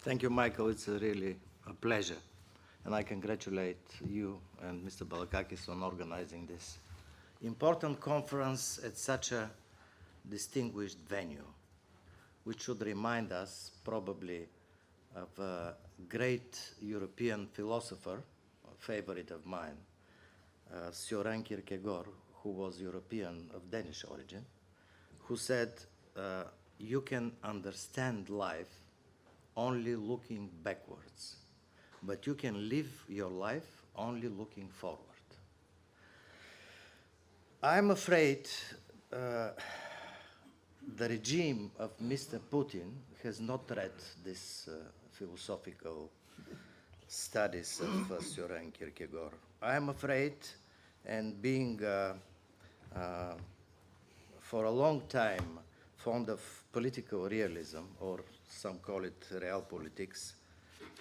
Thank you, Michael. It's really a pleasure. And I congratulate you and Mr. Balkakis on organizing this important conference at such a distinguished venue, which should remind us probably of a great European philosopher, a favorite of mine, Søren Kierkegaard, who was European of Danish origin, who said, you can understand life only looking backwards, but you can live your life only looking forward. I'm afraid the regime of Mr. Putin has not read this philosophical studies of Søren Kierkegaard. I'm afraid, and being for a long time fond of political realism, or some call it realpolitics,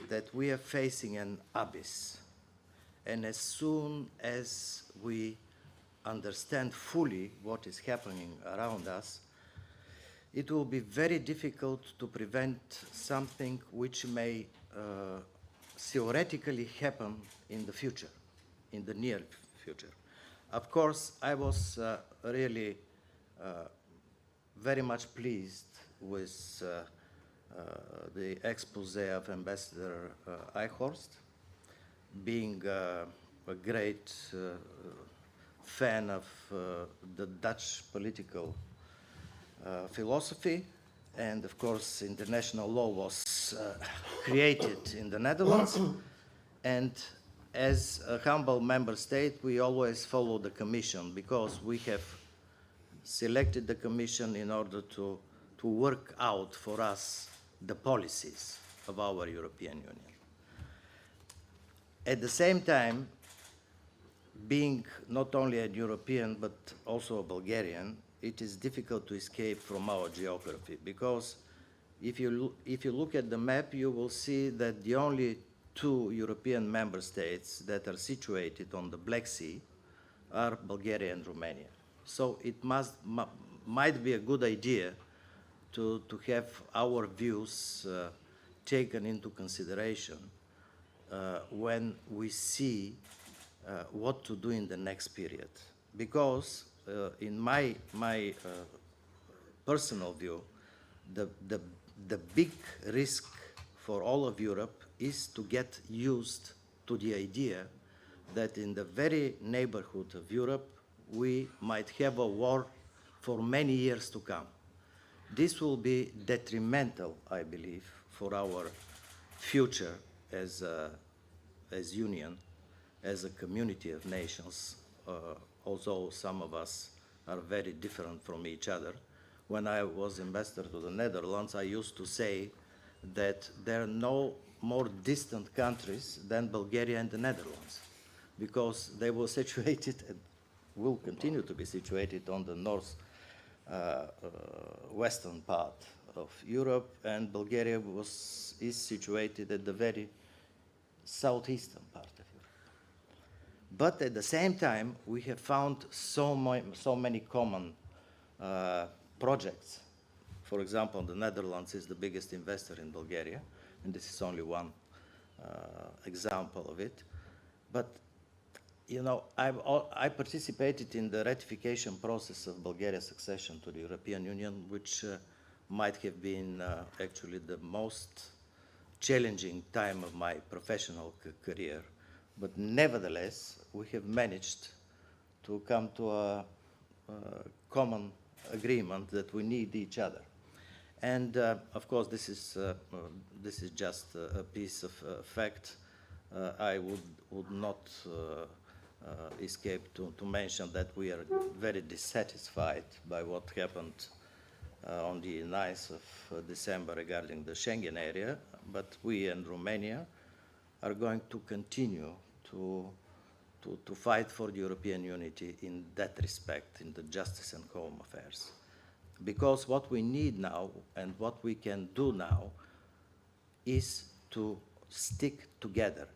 that we are facing an abyss. And as soon as we understand fully what is happening around us, it will be very difficult to prevent something which may theoretically happen in the future, in the near future. Of course, I was really very much pleased with the expose of Ambassador Eichhorst, being a great fan of the Dutch political philosophy, and of course international law was created in the Netherlands, and as a humble member state we always follow the Commission, because we have selected the Commission in order to work out for us the policies of our European Union. At the same time, being not only a European but also a Bulgarian, it is difficult to escape from our geography, because if you look at the map, you will see that the only two European member states that are situated on the Black Sea are Bulgaria and Romania. So it might be a good idea to have our views taken into consideration when we see what to do in the next period. Because in my personal view, the big risk for all of Europe is to get used to the idea that in the very neighborhood of Europe, we might have a war for many years to come. This will be detrimental, I believe, for our future as Union, as a community of nations, although some of us are very different from each other. When I was ambassador to the Netherlands, I used to say that there are no more distant countries than Bulgaria and the Netherlands, because they were situated and will continue to be situated on the western part of Europe, and Bulgaria is situated at the very southeastern part of Europe. But at the same time, we have found so many common projects. For example, the Netherlands is the biggest investor in Bulgaria, and this is only one example of it. But you know, I participated in the ratification process of Bulgaria's accession to the European Union, which might have been actually the most challenging time of my professional career. But nevertheless, we have managed to come to a common agreement that we need each other. And of course, this is just a piece of fact. I would not escape to mention that we are very dissatisfied by what happened on the 9th of December regarding the Schengen area, but we and Romania are going to continue to fight for the European unity in that respect, in the justice and home affairs. Because what we need now and what we can do now is to stick together,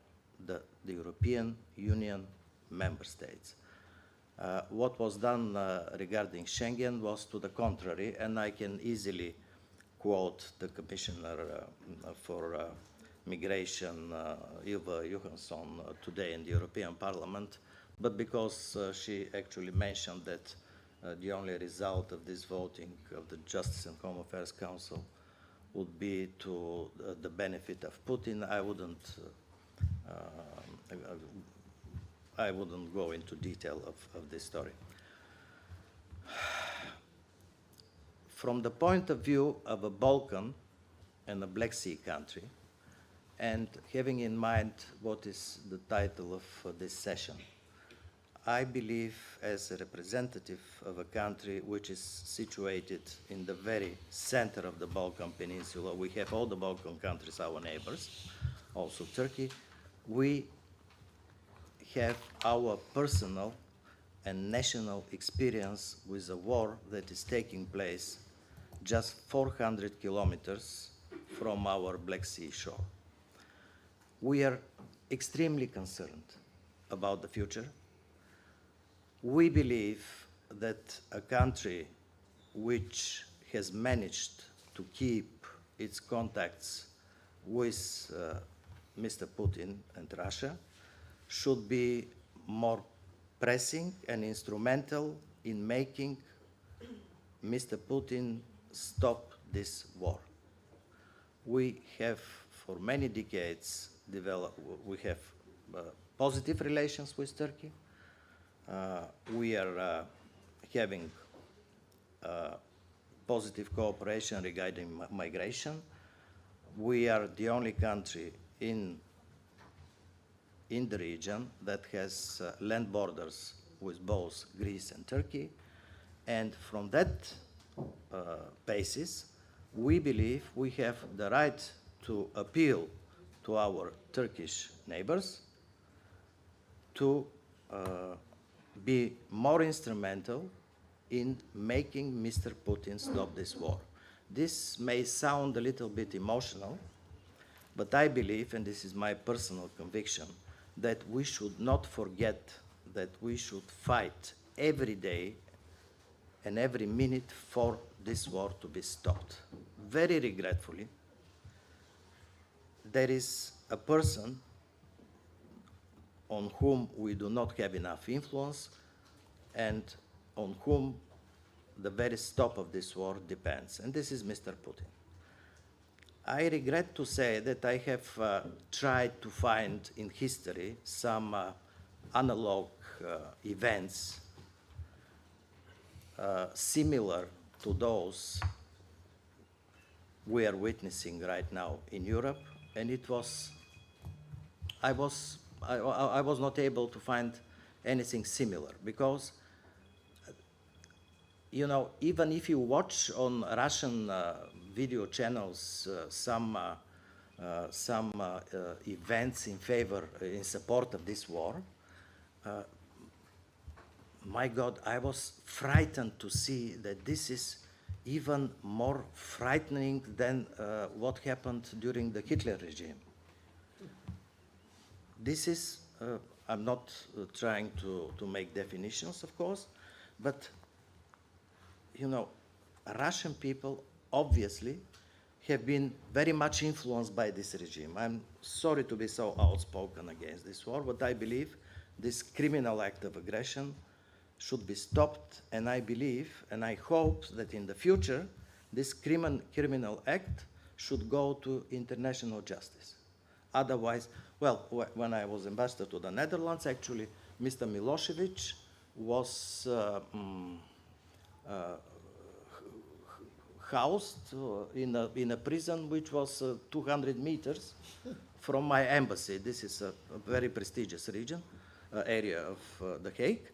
the European Union member states. What was done regarding Schengen was to the contrary, and I can easily quote the Commissioner for Migration, Ylva Johansson, today in the European Parliament, but because she actually mentioned that the only result of this voting of the Justice and Home Affairs Council would be to the benefit of Putin. I wouldn't go into detail of this story. From the point of view of a Balkan and a Black Sea country, and having in mind what is the title of this session, I believe, as a representative of a country which is situated in the very center of the Balkan Peninsula, we have all the Balkan countries, our neighbors, also Turkey, we have our personal and national experience with a war that is taking place just 400 kilometers from our Black Sea shore. We are extremely concerned about the future. We believe that a country which has managed to keep its contacts with Mr. Putin and Russia should be more pressing and instrumental in making Mr. Putin stop this war. We have, for many decades, we have positive relations with Turkey. We are having positive cooperation regarding migration. We are the only country in the region that has land borders with both Greece and Turkey. And from that basis, we believe we have the right to appeal to our Turkish neighbors to be more instrumental in making Mr. Putin stop this war. This may sound a little bit emotional, but I believe, and this is my personal conviction, that we should not forget that we should fight every day and every minute for this war to be stopped. Very regretfully, there is a person on whom we do not have enough influence and on whom the very stop of this war depends, and this is Mr. Putin. I regret to say that I have tried to find in history some analog events similar to those we are witnessing right now in Europe, and I was not able to find anything similar because, you know, even if you watch on Russian video channels some events in support of this war, my God, I was frightened to see that this is even more frightening than what happened during the Hitler regime. This is, I'm not trying to make definitions, of course, but, you know, Russian people obviously have been very much influenced by this regime. I'm sorry to be so outspoken against this war, but I believe this criminal act of aggression should be stopped, and I believe and I hope that in the future this criminal act should go to international justice. Otherwise, well, when I was ambassador to the Netherlands, actually, Mr. Milosevic was housed in a prison which was 200 meters from my embassy. This is a very prestigious area of The Hague.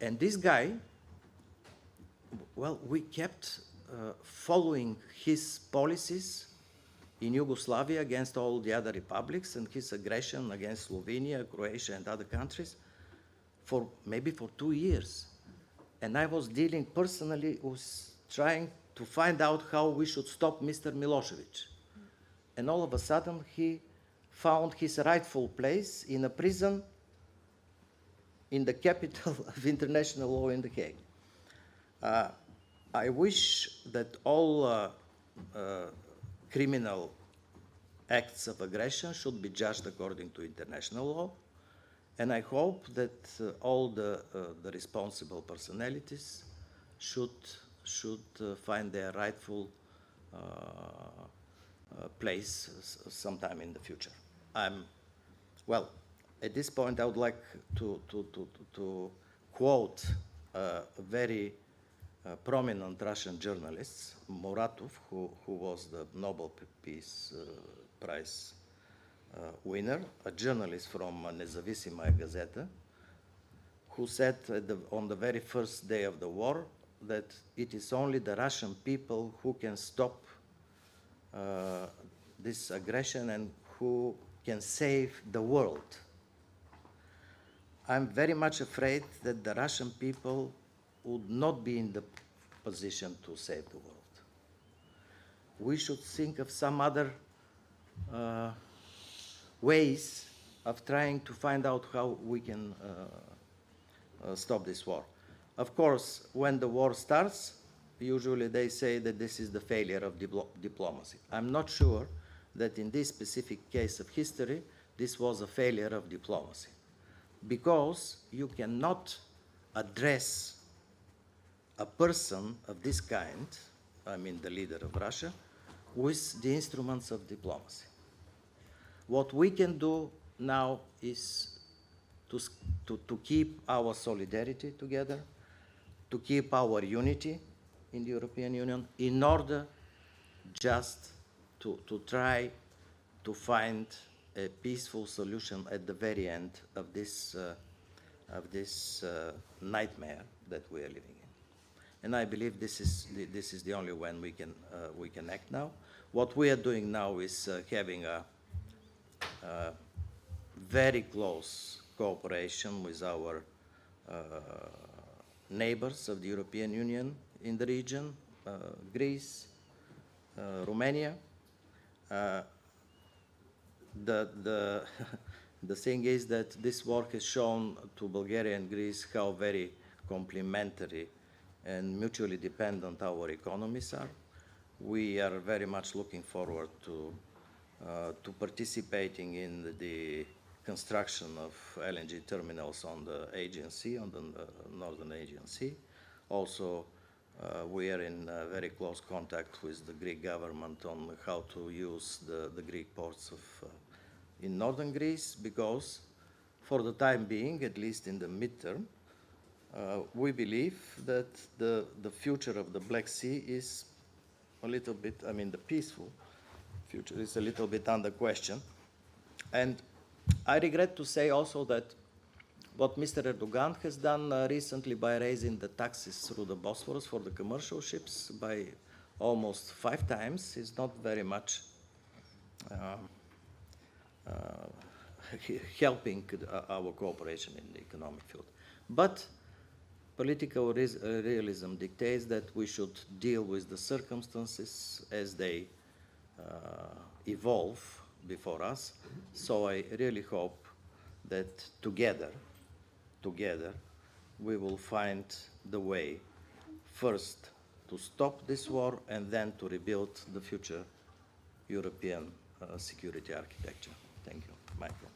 And this guy, well, we kept following his policies in Yugoslavia against all the other republics and his aggression against Slovenia, Croatia, and other countries for maybe 2 years. And I was dealing personally with trying to find out how we should stop Mr. Milosevic. And all of a sudden, he found his rightful place in a prison in the capital of international law in The Hague. I wish that all criminal acts of aggression should be judged according to international law. And I hope that all the responsible personalities should find their rightful place sometime in the future. Well, at this point, I would like to quote a very prominent Russian journalist, Muratov, who was the Nobel Peace Prize winner, a journalist from Nezavisima Gazeta, who said on the very first day of the war that it is only the Russian people who can stop this aggression and who can save the world. I'm very much afraid that the Russian people would not be in the position to save the world. We should think of some other ways of trying to find out how we can stop this war. Of course, when the war starts, usually they say that this is the failure of diplomacy. I'm not sure that in this specific case of history, this was a failure of diplomacy, because you cannot address a person of this kind, I mean the leader of Russia, with the instruments of diplomacy. What we can do now is to keep our solidarity together, to keep our unity in the European Union, in order just to try to find a peaceful solution at the very end of this nightmare that we are living in. And I believe this is the only way we can act now. What we are doing now is having a very close cooperation with our neighbors of the European Union in the region, Greece, Romania. The thing is that this war has shown to Bulgaria and Greece how very complementary and mutually dependent our economies are. We are very much looking forward to participating in the construction of LNG terminals on the Aegean Sea, on the northern Aegean Sea. Also, we are in very close contact with the Greek government on how to use the Greek ports in northern Greece, because for the time being, at least in the midterm, we believe that the future of the Black Sea is a little bit, I mean, the peaceful future is a little bit under question. And I regret to say also that what Mr. Erdogan has done recently by raising the taxes through the Bosphorus for the commercial ships by almost 5 times is not very much helping our cooperation in the economic field. But political realism dictates that we should deal with the circumstances as they evolve before us. So I really hope that together, we will find the way first to stop this war and then to rebuild the future European security architecture. Thank you. Michael.